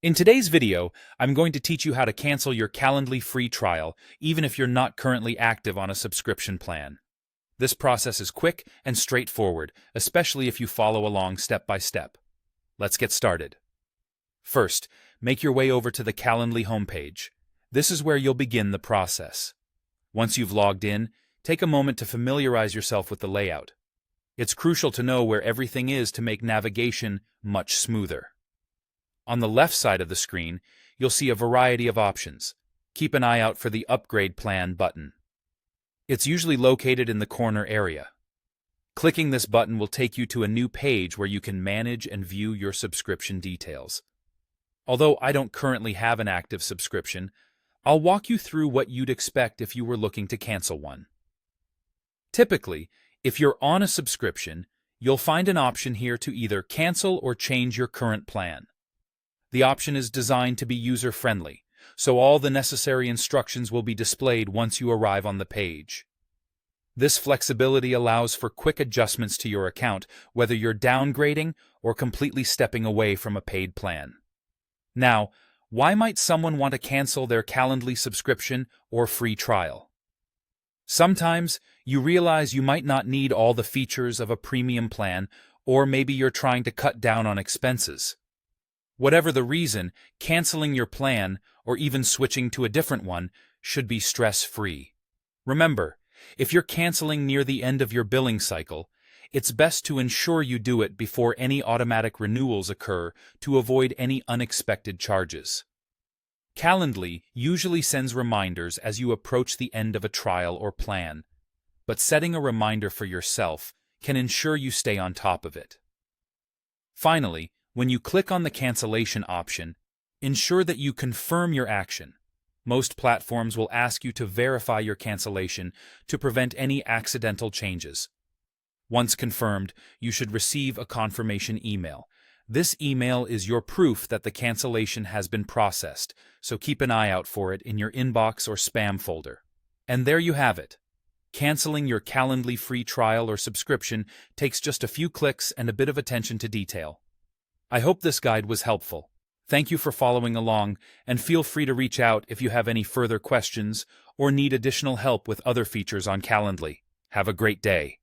In today's video, I'm going to teach you how to cancel your Calendly free trial, even if you're not currently active on a subscription plan. This process is quick and straightforward, especially if you follow along step by step. Let's get started. First, make your way over to the Calendly homepage. This is where you'll begin the process. Once you've logged in, take a moment to familiarize yourself with the layout. It's crucial to know where everything is to make navigation much smoother. On the left side of the screen, you'll see a variety of options. Keep an eye out for the Upgrade Plan button. It's usually located in the corner area. Clicking this button will take you to a new page where you can manage and view your subscription details. Although I don't currently have an active subscription, I'll walk you through what you'd expect if you were looking to cancel one. Typically, if you're on a subscription, you'll find an option here to either cancel or change your current plan. The option is designed to be user-friendly, so all the necessary instructions will be displayed once you arrive on the page. This flexibility allows for quick adjustments to your account, whether you're downgrading or completely stepping away from a paid plan. Now, why might someone want to cancel their Calendly subscription or free trial? Sometimes you realize you might not need all the features of a premium plan, or maybe you're trying to cut down on expenses. Whatever the reason, canceling your plan or even switching to a different one should be stress-free. Remember, if you're canceling near the end of your billing cycle, it's best to ensure you do it before any automatic renewals occur to avoid any unexpected charges. Calendly usually sends reminders as you approach the end of a trial or plan, but setting a reminder for yourself can ensure you stay on top of it. Finally, when you click on the cancellation option, ensure that you confirm your action. Most platforms will ask you to verify your cancellation to prevent any accidental changes. Once confirmed, you should receive a confirmation email. This email is your proof that the cancellation has been processed, so keep an eye out for it in your inbox or spam folder. And there you have it. Canceling your Calendly free trial or subscription takes just a few clicks and a bit of attention to detail. I hope this guide was helpful. Thank you for following along, and feel free to reach out if you have any further questions or need additional help with other features on Calendly. Have a great day.